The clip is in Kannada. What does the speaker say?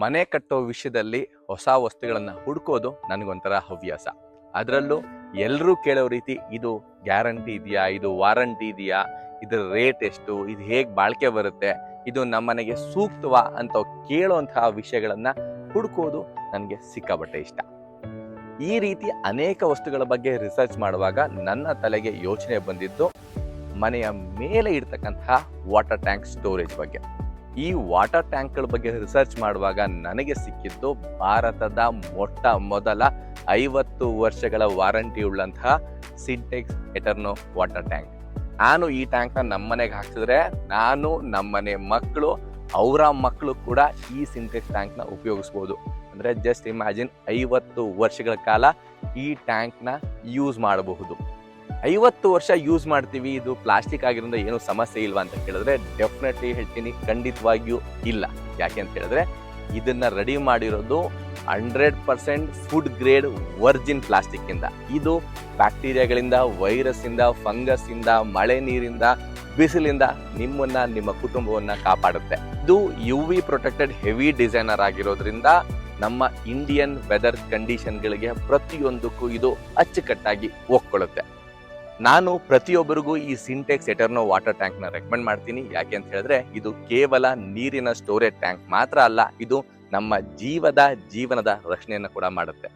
ಮನೆ ಕಟ್ಟೋ ವಿಷಯದಲ್ಲಿ ಹೊಸ ವಸ್ತುಗಳನ್ನು ಹುಡುಕೋದು ನನಗೊಂಥರ ಹವ್ಯಾಸ. ಅದರಲ್ಲೂ ಎಲ್ಲರೂ ಕೇಳೋ ರೀತಿ ಇದು ಗ್ಯಾರಂಟಿ ಇದೆಯಾ, ಇದು ವಾರಂಟಿ ಇದೆಯಾ, ಇದರ ರೇಟ್ ಎಷ್ಟು, ಇದು ಹೇಗೆ ಬಾಳಿಕೆ ಬರುತ್ತೆ, ಇದು ನಮ್ಮನೆಗೆ ಸೂಕ್ತವಾ ಅಂತ ಕೇಳೋಂತಹ ವಿಷಯಗಳನ್ನು ಹುಡುಕೋದು ನನಗೆ ಸಿಕ್ಕಾಪಟ್ಟೆ ಇಷ್ಟ. ಈ ರೀತಿ ಅನೇಕ ವಸ್ತುಗಳ ಬಗ್ಗೆ ರಿಸರ್ಚ್ ಮಾಡುವಾಗ ನನ್ನ ತಲೆಗೆ ಯೋಚನೆ ಬಂದಿದ್ದು ಮನೆಯ ಮೇಲೆ ಇರ್ತಕ್ಕಂತಹ ವಾಟರ್ ಟ್ಯಾಂಕ್ ಸ್ಟೋರೇಜ್ ಬಗ್ಗೆ. ಈ ವಾಟರ್ ಟ್ಯಾಂಕ್ಗಳ ಬಗ್ಗೆ ರಿಸರ್ಚ್ ಮಾಡುವಾಗ ನನಗೆ ಸಿಕ್ಕಿದ್ದು ಭಾರತದ ಮೊಟ್ಟ ಮೊದಲ 50 ವರ್ಷಗಳ ವಾರಂಟಿ ಉಳ್ಳಂತಹ ಸಿಂಟೆಕ್ಸ್ ಎಟರ್ನೋ ವಾಟರ್ ಟ್ಯಾಂಕ್. ನಾನು ಈ ಟ್ಯಾಂಕ್ನ ನಮ್ಮನೆಗೆ ಹಾಕಿಸಿದ್ರೆ ನಾನು, ನಮ್ಮನೆ ಮಕ್ಕಳು, ಅವರ ಮಕ್ಕಳು ಕೂಡ ಈ ಸಿಂಟೆಕ್ಸ್ ಟ್ಯಾಂಕ್ನ ಉಪಯೋಗಿಸ್ಬೋದು. ಅಂದರೆ ಜಸ್ಟ್ ಇಮ್ಯಾಜಿನ್ 50 ವರ್ಷಗಳ ಕಾಲ ಈ ಟ್ಯಾಂಕ್ನ ಯೂಸ್ ಮಾಡಬಹುದು. 50 ವರ್ಷ ಯೂಸ್ ಮಾಡ್ತೀವಿ, ಇದು ಪ್ಲಾಸ್ಟಿಕ್ ಆಗಿರೋದ್ರಿಂದ ಏನೂ ಸಮಸ್ಯೆ ಇಲ್ವಾ ಅಂತ ಕೇಳಿದ್ರೆ ಡೆಫಿನೆಟ್ಲಿ ಹೇಳ್ತೀನಿ, ಖಂಡಿತವಾಗಿಯೂ ಇಲ್ಲ. ಯಾಕೆ ಅಂತ ಹೇಳಿದ್ರೆ ಇದನ್ನ ರೆಡಿ ಮಾಡಿರೋದು 100% ಫುಡ್ ಗ್ರೇಡ್ ವರ್ಜಿನ್ ಪ್ಲಾಸ್ಟಿಕ್ ಇಂದ. ಇದು ಬ್ಯಾಕ್ಟೀರಿಯಾಗಳಿಂದ, ವೈರಸ್ ಇಂದ, ಫಂಗಸ್ ಇಂದ, ಮಳೆ ನೀರಿಂದ, ಬಿಸಿಲಿಂದ ನಿಮ್ಮನ್ನ, ನಿಮ್ಮ ಕುಟುಂಬವನ್ನ ಕಾಪಾಡುತ್ತೆ. ಇದು UV ಪ್ರೊಟೆಕ್ಟೆಡ್ ಹೆವಿ ಡಿಸೈನರ್ ಆಗಿರೋದ್ರಿಂದ ನಮ್ಮ ಇಂಡಿಯನ್ ವೆದರ್ ಕಂಡೀಷನ್ಗಳಿಗೆ ಪ್ರತಿಯೊಂದಕ್ಕೂ ಇದು ಅಚ್ಚುಕಟ್ಟಾಗಿ ಒಗ್ಕೊಳ್ಳುತ್ತೆ. ನಾನು ಪ್ರತಿಯೊಬ್ಬರಿಗೂ ಈ ಸಿಂಟೆಕ್ಸ್ ಎಟರ್ನೋ ವಾಟರ್ ಟ್ಯಾಂಕ್ನ ರೆಕಮೆಂಡ್ ಮಾಡ್ತೀನಿ. ಯಾಕೆ ಅಂತ ಹೇಳಿದ್ರೆ ಇದು ಕೇವಲ ನೀರಿನ ಸ್ಟೋರೇಜ್ ಟ್ಯಾಂಕ್ ಮಾತ್ರ ಅಲ್ಲ, ಇದು ನಮ್ಮ ಜೀವನದ ರಕ್ಷಣೆಯನ್ನು ಕೂಡ ಮಾಡುತ್ತೆ.